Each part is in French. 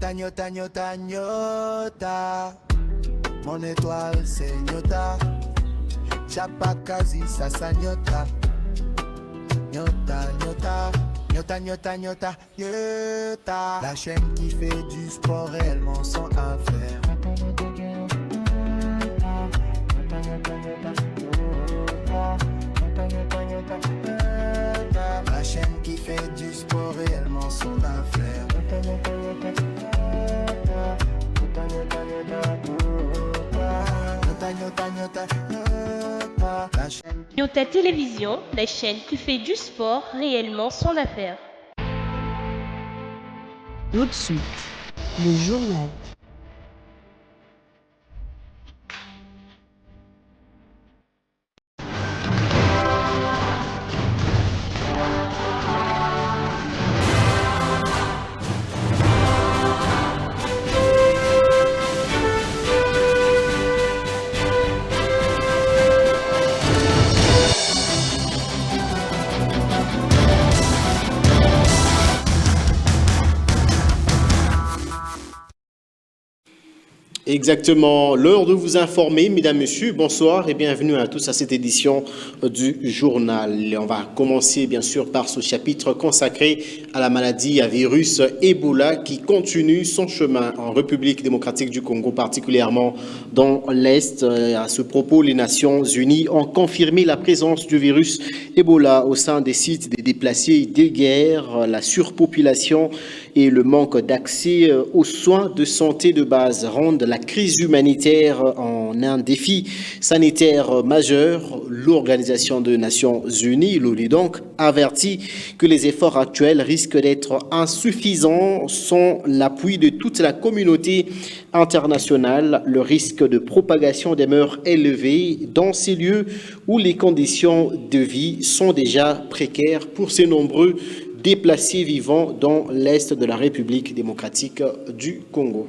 Nyota, nyota, nyota, nyota. Mon étoile c'est nyota. Chapakazi, sasa nyota. Nyota, nyota. Nyota, nyota, nyota, nyota. La chaîne qui fait du sport réellement sans affaire. La chaîne qui fait du sport réellement sans affaire. Nyota Télévision, la chaîne qui fait du sport réellement son affaire. Tout de suite, le journal. Exactement, l'heure de vous informer, mesdames, messieurs, bonsoir et bienvenue à tous à cette édition du journal. Et on va commencer bien sûr par ce chapitre consacré à la maladie à virus Ebola qui continue son chemin en République démocratique du Congo, particulièrement dans l'Est. À ce propos, les Nations Unies ont confirmé la présence du virus Ebola au sein des sites des déplacés de guerre, la surpopulation et le manque d'accès aux soins de santé de base rendent la crise humanitaire en un défi sanitaire majeur. L'Organisation des Nations Unies, l'ONU donc, avertit que les efforts actuels risquent d'être insuffisants sans l'appui de toute la communauté internationale. Le risque de propagation demeure élevé dans ces lieux où les conditions de vie sont déjà précaires pour ces nombreux déplacés vivant dans l'Est de la République démocratique du Congo.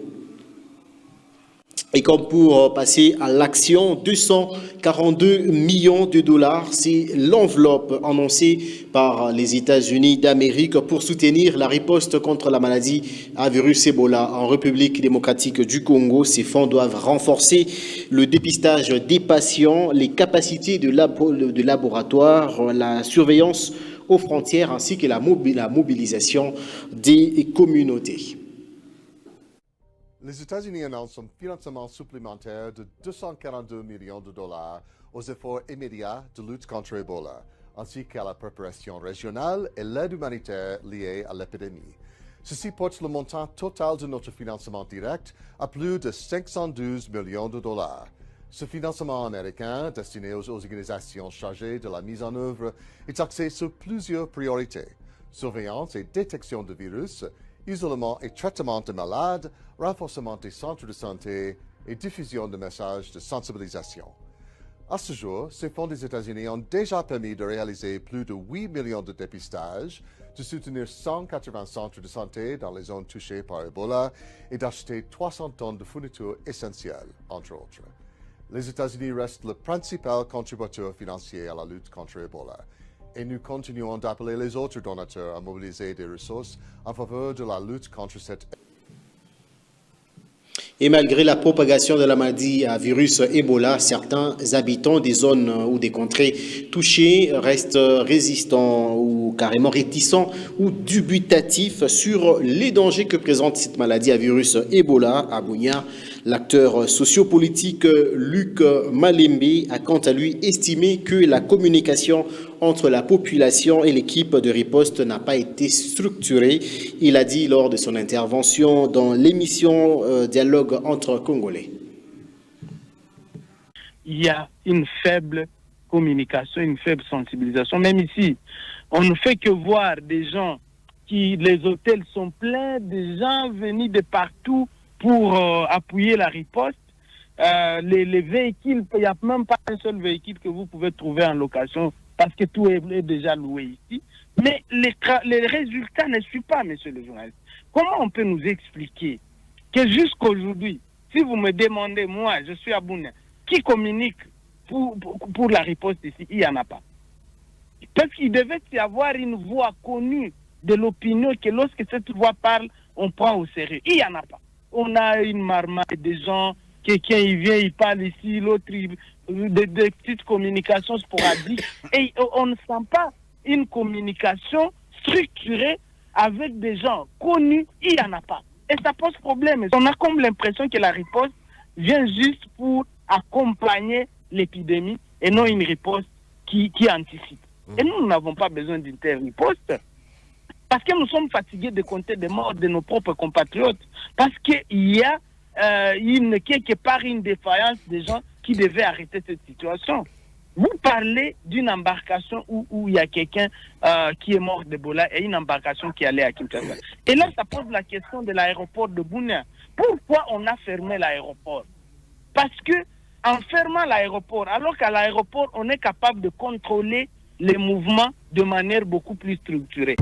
Et comme pour passer à l'action, 242 millions de dollars, c'est l'enveloppe annoncée par les États-Unis d'Amérique pour soutenir la riposte contre la maladie à virus Ebola en République démocratique du Congo. Ces fonds doivent renforcer le dépistage des patients, les capacités de laboratoire, la surveillance aux frontières ainsi que la mobilisation des communautés. Les États-Unis annoncent un financement supplémentaire de 242 millions de dollars aux efforts immédiats de lutte contre Ebola, ainsi qu'à la préparation régionale et l'aide humanitaire liée à l'épidémie. Ceci porte le montant total de notre financement direct à plus de 512 millions de dollars. Ce financement américain, destiné aux organisations chargées de la mise en œuvre, est axé sur plusieurs priorités: surveillance et détection de virus, isolement et traitement de malades, renforcement des centres de santé et diffusion de messages de sensibilisation. À ce jour, ces fonds des États-Unis ont déjà permis de réaliser plus de 8 millions de dépistages, de soutenir 180 centres de santé dans les zones touchées par Ebola et d'acheter 300 tonnes de fournitures essentielles, entre autres. Les États-Unis restent le principal contributeur financier à la lutte contre Ebola. Et nous continuons d'appeler les autres donateurs à mobiliser des ressources en faveur de la lutte contre cette. Et malgré la propagation de la maladie à virus Ebola, certains habitants des zones ou des contrées touchées restent résistants ou carrément réticents ou dubitatifs sur les dangers que présente cette maladie à virus Ebola. À Bunia, l'acteur sociopolitique Luc Malembe a quant à lui estimé que la communication entre la population et l'équipe de riposte n'a pas été structurée. Il a dit lors de son intervention dans l'émission Dialogue entre Congolais. Il y a une faible communication, une faible sensibilisation. Même ici, on ne fait que voir des gens les hôtels sont pleins, des gens venus de partout pour appuyer la riposte. Les véhicules, il n'y a même pas un seul véhicule que vous pouvez trouver en location parce que tout est déjà loué ici. Mais les résultats ne suivent pas, monsieur le journaliste. Comment on peut nous expliquer que jusqu'aujourd'hui, si vous me demandez, moi, je suis à Bunia, qui communique pour la riposte ici? Il n'y en a pas. Parce qu'il devait y avoir une voix connue de l'opinion que lorsque cette voix parle, on prend au sérieux. Il n'y en a pas. On a une marmaille des gens, quelqu'un il vient, il parle ici, l'autre, des petites communications sporadiques. Et on ne sent pas une communication structurée avec des gens connus, il n'y en a pas. Et ça pose problème. On a comme l'impression que la riposte vient juste pour accompagner l'épidémie et non une riposte qui anticipe. Et nous n'avons pas besoin d'une telle riposte parce que nous sommes fatigués de compter des morts de nos propres compatriotes. Parce qu'il y a quelque part une défaillance des gens qui devaient arrêter cette situation. Vous parlez d'une embarcation où il y a quelqu'un qui est mort d'Ebola et une embarcation qui allait à Kinshasa. Et là, ça pose la question de l'aéroport de Bunia. Pourquoi on a fermé l'aéroport? Parce que en fermant l'aéroport, alors qu'à l'aéroport, on est capable de contrôler les mouvements de manière beaucoup plus structurée.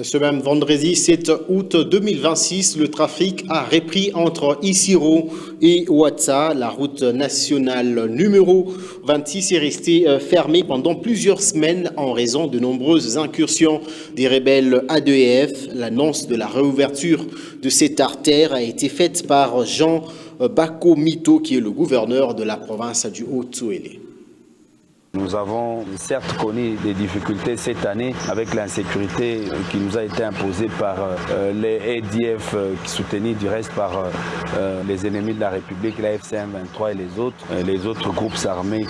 Ce même vendredi 7 août 2026, le trafic a repris entre Isiro et Ouatsa. La route nationale numéro 26 est restée fermée pendant plusieurs semaines en raison de nombreuses incursions des rebelles ADF. L'annonce de la réouverture de cette artère a été faite par Jean Bako Mito, qui est le gouverneur de la province du Haut-Tsouélé. Nous avons certes connu des difficultés cette année avec l'insécurité qui nous a été imposée par les ADF soutenus du reste par les ennemis de la République, la FCM23 et les autres groupes armés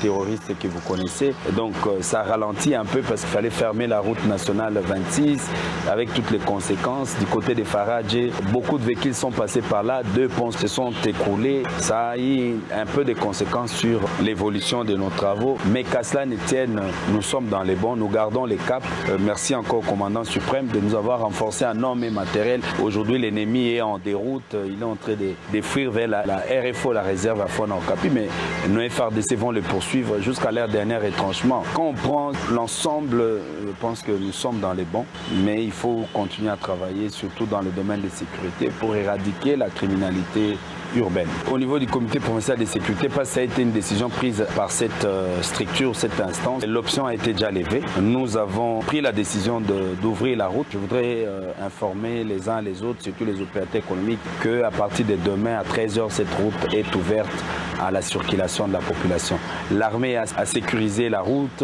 terroristes que vous connaissez. Donc ça ralentit un peu parce qu'il fallait fermer la route nationale 26 avec toutes les conséquences. Du côté des Faradjé, beaucoup de véhicules sont passés par là, 2 ponts se sont écroulés. Ça a eu un peu de conséquences sur l'évolution de nos travaux. Mais qu'à cela ne tienne, nous sommes dans les bons, nous gardons les caps. Merci encore au commandant suprême de nous avoir renforcé en hommes et matériel. Aujourd'hui, l'ennemi est en déroute, il est en train de fuir vers la RFO, la réserve à Fona Okapi, mais nos FRDC vont le poursuivre jusqu'à leur dernier retranchement. Quand on prend l'ensemble, je pense que nous sommes dans les bons, mais il faut continuer à travailler, surtout dans le domaine de sécurité, pour éradiquer la criminalité urbaine. Au niveau du comité provincial de sécurité, parce que ça a été une décision prise par cette structure, cette instance, l'option a été déjà levée. Nous avons pris la décision d'ouvrir la route. Je voudrais informer les uns et les autres, surtout les opérateurs économiques, qu'à partir de demain à 13h, cette route est ouverte à la circulation de la population. L'armée a sécurisé la route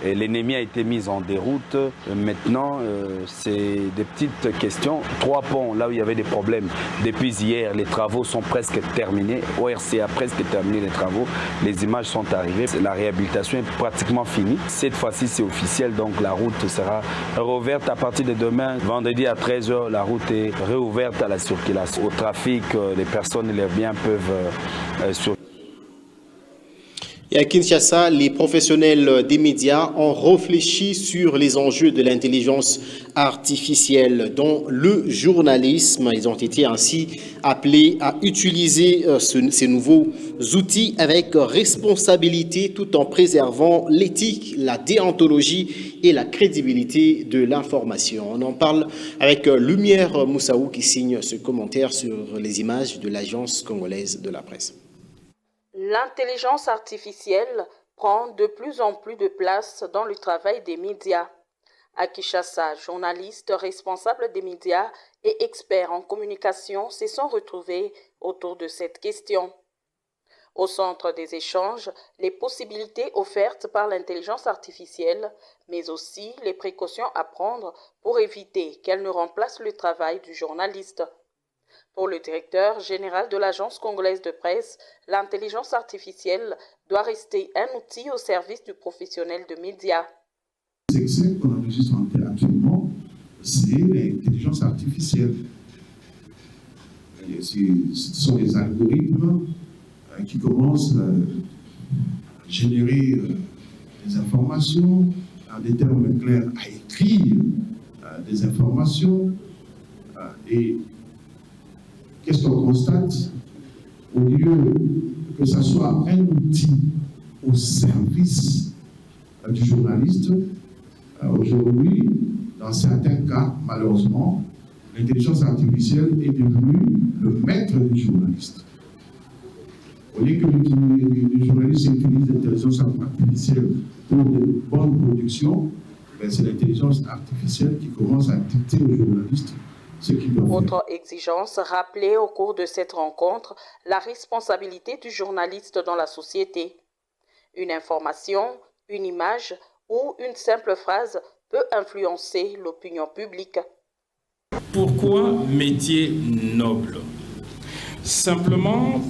et l'ennemi a été mis en déroute. Maintenant, c'est des petites questions. 3 ponts, là où il y avait des problèmes, depuis hier, les travaux sont presque terminés. ORC a presque terminé les travaux. Les images sont arrivées. La réhabilitation est pratiquement finie. Cette fois-ci, c'est officiel, donc la route sera rouverte à partir de demain. Vendredi à 13h, la route est réouverte à la circulation. Au trafic, les personnes et les biens peuvent circuler. Et à Kinshasa, les professionnels des médias ont réfléchi sur les enjeux de l'intelligence artificielle dans le journalisme. Ils ont été ainsi appelés à utiliser ces nouveaux outils avec responsabilité tout en préservant l'éthique, la déontologie et la crédibilité de l'information. On en parle avec Lumière Moussaou qui signe ce commentaire sur les images de l'Agence congolaise de la presse. L'intelligence artificielle prend de plus en plus de place dans le travail des médias. À Kinshasa, journalistes, responsables des médias et experts en communication se sont retrouvés autour de cette question. Au centre des échanges, les possibilités offertes par l'intelligence artificielle, mais aussi les précautions à prendre pour éviter qu'elle ne remplace le travail du journaliste. Pour le directeur général de l'Agence congolaise de presse, l'intelligence artificielle doit rester un outil au service du professionnel de médias. Ce qu'on enregistre actuellement, c'est l'intelligence artificielle. Ce sont les algorithmes qui commencent à générer des informations, en des termes clairs, à écrire des informations et qu'est-ce qu'on constate? Au lieu que ce soit un outil au service du journaliste, aujourd'hui, dans certains cas, malheureusement, l'intelligence artificielle est devenue le maître du journaliste. Au lieu que le journaliste utilise l'intelligence artificielle pour de bonnes productions, c'est l'intelligence artificielle qui commence à dicter aux journalistes ce qu'ils doivent faire. Autre exigence rappelée au cours de cette rencontre, la responsabilité du journaliste dans la société. Une information, une image ou une simple phrase peut influencer l'opinion publique. Pourquoi métier noble? Simplement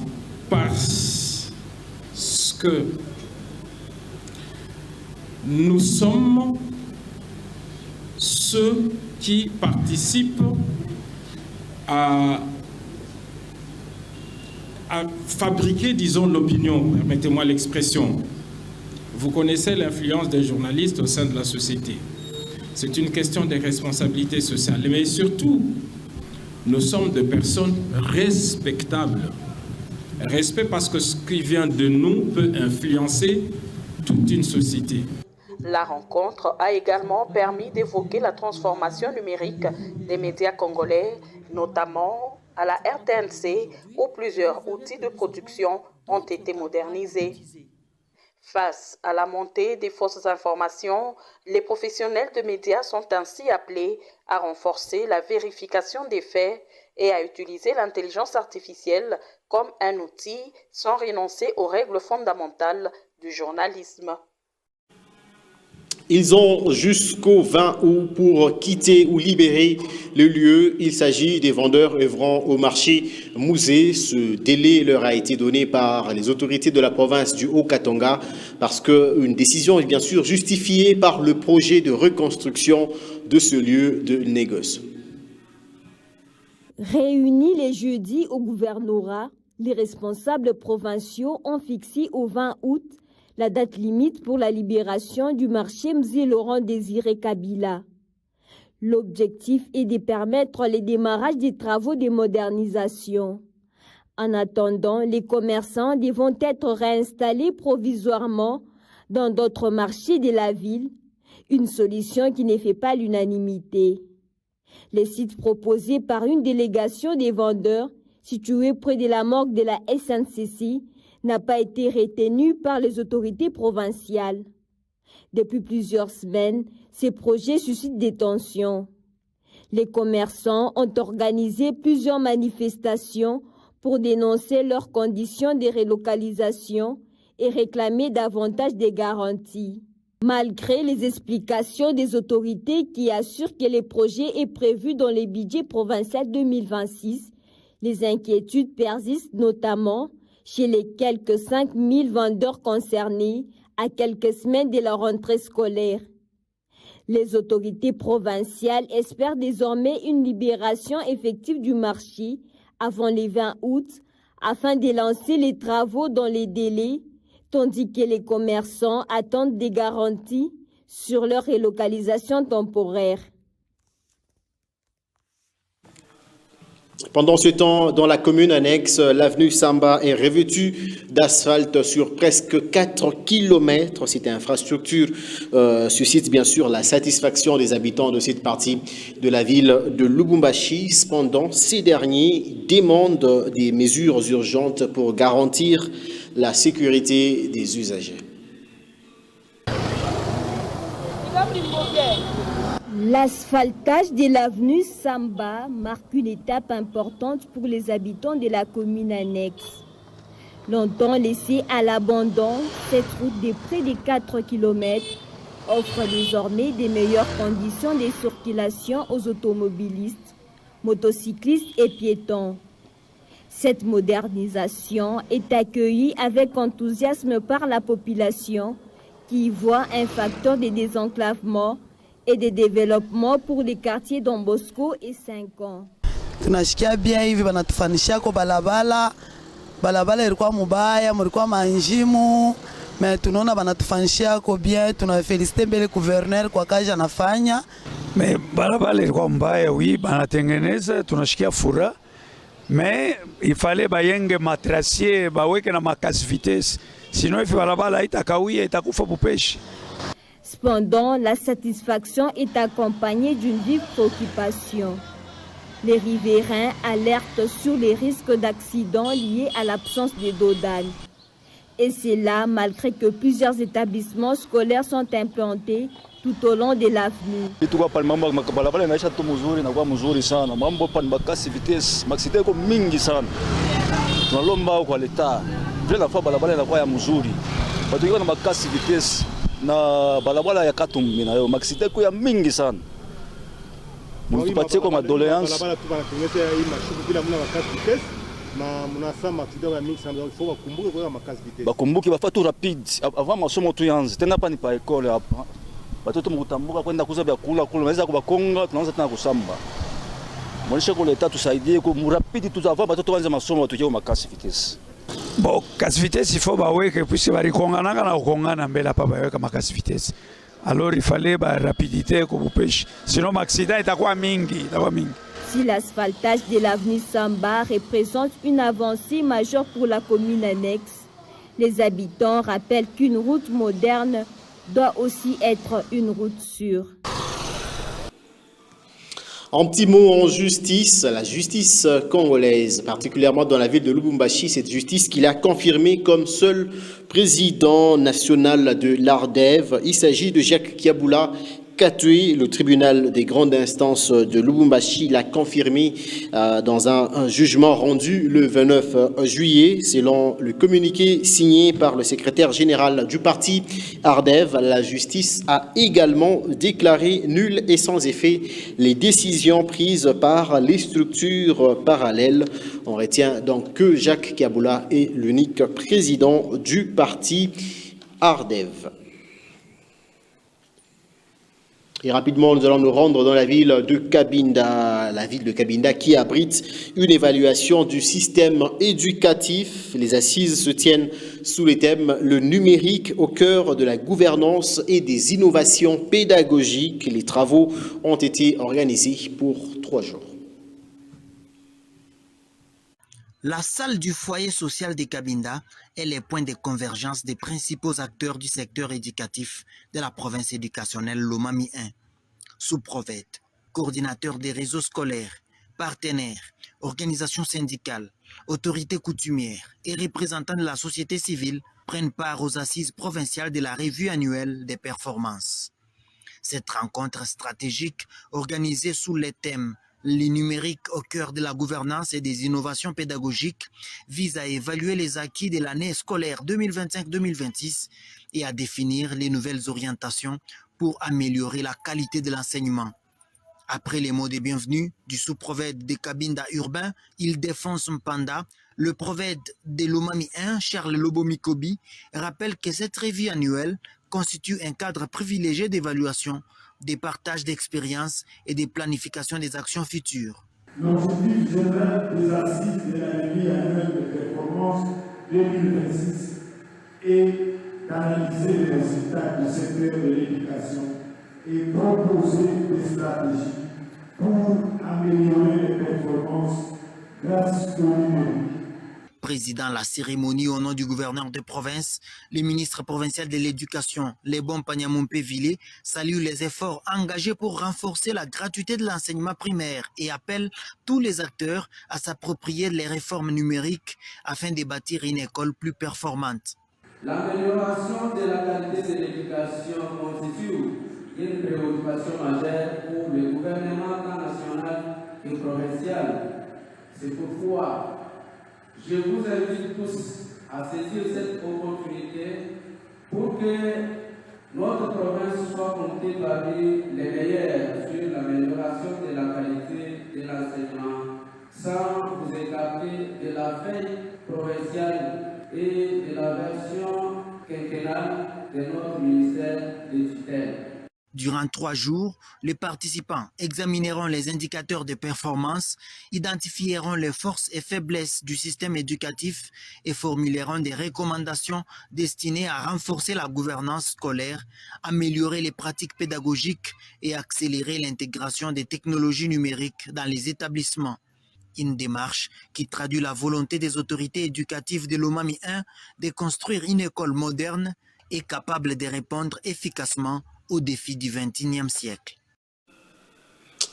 parce que nous sommes ceux qui participent à fabriquer, disons, l'opinion, permettez-moi l'expression. Vous connaissez l'influence des journalistes au sein de la société. C'est une question de responsabilité sociale, mais surtout, nous sommes des personnes respectables. Respect parce que ce qui vient de nous peut influencer toute une société. La rencontre a également permis d'évoquer la transformation numérique des médias congolais, notamment à la RTNC, où plusieurs outils de production ont été modernisés. Face à la montée des fausses informations, les professionnels de médias sont ainsi appelés à renforcer la vérification des faits et à utiliser l'intelligence artificielle comme un outil sans renoncer aux règles fondamentales du journalisme. Ils ont jusqu'au 20 août pour quitter ou libérer le lieu. Il s'agit des vendeurs œuvrant au marché Musée. Ce délai leur a été donné par les autorités de la province du Haut-Katanga parce qu'une décision est bien sûr justifiée par le projet de reconstruction de ce lieu de négoce. Réunis les jeudis au gouvernorat, les responsables provinciaux ont fixé au 20 août la date limite pour la libération du marché Mzee Laurent Désiré Kabila. L'objectif est de permettre le démarrage des travaux de modernisation. En attendant, les commerçants devront être réinstallés provisoirement dans d'autres marchés de la ville, une solution qui ne fait pas l'unanimité. Les sites proposés par une délégation des vendeurs situés près de la morgue de la SNCC n'a pas été retenu par les autorités provinciales. Depuis plusieurs semaines, ces projets suscitent des tensions. Les commerçants ont organisé plusieurs manifestations pour dénoncer leurs conditions de relocalisation et réclamer davantage de garanties. Malgré les explications des autorités qui assurent que le projet est prévu dans le budget provincial 2026, les inquiétudes persistent notamment chez les quelques 5 000 vendeurs concernés à quelques semaines de la rentrée scolaire. Les autorités provinciales espèrent désormais une libération effective du marché avant le 20 août afin de lancer les travaux dans les délais, tandis que les commerçants attendent des garanties sur leur relocalisation temporaire. Pendant ce temps, dans la commune annexe, l'avenue Samba est revêtue d'asphalte sur presque 4 km. Cette infrastructure suscite bien sûr la satisfaction des habitants de cette partie de la ville de Lubumbashi. Cependant, ces derniers demandent des mesures urgentes pour garantir la sécurité des usagers. L'asphaltage de l'avenue Samba marque une étape importante pour les habitants de la commune annexe. Longtemps laissée à l'abandon, cette route de près de 4 km offre désormais des meilleures conditions de circulation aux automobilistes, motocyclistes et piétons. Cette modernisation est accueillie avec enthousiasme par la population qui y voit un facteur de désenclavement et de développement pour les quartiers Don Bosco et 5 ans. Tunasikia bien hivi banatufanisha kwa balabala ilikuwa mubaya, mlikuwa manjimu, mais tunaona banatufanisha kwa bien, tunafelicite mbele gouverneur kwa kazi anafanya. Mais balabala ilikuwa mbaya, oui, banatengeneza, tunashikia fura. Mais il fallait bayenge matracier, baweke na makasi vitesse. Sinon if balabala itakawia itakufa bupeshi. Cependant, la satisfaction est accompagnée d'une vive préoccupation. Les riverains alertent sur les risques d'accidents liés à l'absence de dodane. Et c'est là, malgré que plusieurs établissements scolaires sont implantés tout au long de l'avenue. na balabala ya Katumbi na yo maxite ko ya mingi sana mutupatie kwa madoléance balabala tu banatengeneza hii mashuku bila mna makasi vitesse ma munasema accident ya mingi sana faut bakumbuke kwa makasi vitesse bakumbuke bafa tu rapide avant masomo tu yanze tena hapa ni pa école hapa batoto mkutambuka kwenda kuza vya kula naweza kubakonga tunaanza tena kusamba mwisho kwa leta tusaidie kwa murapidi tu avant batoto wanze masomo tukio makasi vitesse. Bon, casse vitesse, il faut que puisque bari kongana kana kongana mbele hapa baweka makasi vitesse. Alors il fallait ba rapidité comme pêche. Sinon l'accident itakuwa mingi. Si l'asphaltage de l'avenue Samba représente une avancée majeure pour la commune annexe, les habitants rappellent qu'une route moderne doit aussi être une route sûre. Un petit mot en justice, la justice congolaise, particulièrement dans la ville de Lubumbashi, cette justice qu'il a confirmée comme seul président national de l'ARDEV. Il s'agit de Jacques Kiabula Katoué. Le tribunal des grandes instances de Lubumbashi l'a confirmé dans un jugement rendu le 29 juillet. Selon le communiqué signé par le secrétaire général du parti ARDEV, la justice a également déclaré nulles et sans effet les décisions prises par les structures parallèles. On retient donc que Jacques Kiabula est l'unique président du parti ARDEV. Et rapidement, nous allons nous rendre dans la ville de Cabinda, qui abrite une évaluation du système éducatif. Les assises se tiennent sous les thèmes « Le numérique au cœur de la gouvernance et des innovations pédagogiques ». Les travaux ont été organisés pour 3 jours. La salle du foyer social de Cabinda est le point de convergence des principaux acteurs du secteur éducatif de la province éducationnelle Lomami 1. Sous-prophète, coordinateur des réseaux scolaires, partenaires, organisations syndicales, autorités coutumières et représentants de la société civile prennent part aux assises provinciales de la revue annuelle des performances. Cette rencontre stratégique, organisée sous les thèmes les numériques au cœur de la gouvernance et des innovations pédagogiques, vise à évaluer les acquis de l'année scolaire 2025-2026 et à définir les nouvelles orientations pour améliorer la qualité de l'enseignement. Après les mots de bienvenue du sous-prophète de Cabinda urbain, Ildefonse Mpanda, le prophète de Lomami 1, Charles Lobomikobi, rappelle que cette revue annuelle constitue un cadre privilégié d'évaluation, des partages d'expériences et des planifications des actions futures. L'objectif général des assises de la revue annuelle de performance 2026 est d'analyser les résultats du secteur de l'éducation et proposer des stratégies pour améliorer les performances grâce au numérique. Président la cérémonie au nom du gouverneur de province, le ministre provincial de l'éducation, Lebon Panyamompe-Ville, salue les efforts engagés pour renforcer la gratuité de l'enseignement primaire et appelle tous les acteurs à s'approprier les réformes numériques afin de bâtir une école plus performante. L'amélioration de la qualité de l'éducation constitue une préoccupation majeure pour le gouvernement national et provincial. C'est pourquoi je vous invite tous à saisir cette opportunité pour que notre province soit comptée parmi les meilleures sur l'amélioration de la qualité de l'enseignement, sans vous écarter de la feuille provinciale et de la version quinquennale de notre ministère des tutelles. Durant 3 jours, les participants examineront les indicateurs de performance, identifieront les forces et faiblesses du système éducatif et formuleront des recommandations destinées à renforcer la gouvernance scolaire, améliorer les pratiques pédagogiques et accélérer l'intégration des technologies numériques dans les établissements. Une démarche qui traduit la volonté des autorités éducatives de Lomami 1 de construire une école moderne et capable de répondre efficacement aux défis du XXIe siècle.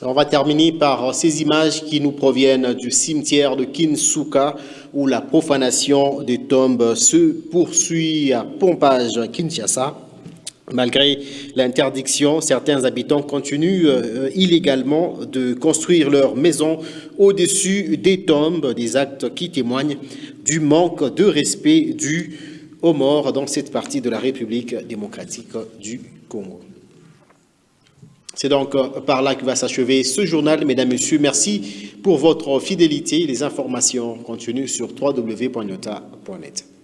On va terminer par ces images qui nous proviennent du cimetière de Kinsuka où la profanation des tombes se poursuit à Pompage, Kinshasa. Malgré l'interdiction, certains habitants continuent illégalement de construire leurs maisons au-dessus des tombes, des actes qui témoignent du manque de respect dû aux morts dans cette partie de la République démocratique du Congo. C'est donc par là que va s'achever ce journal. Mesdames, Messieurs, merci pour votre fidélité. Les informations continuent sur www.nyota.net.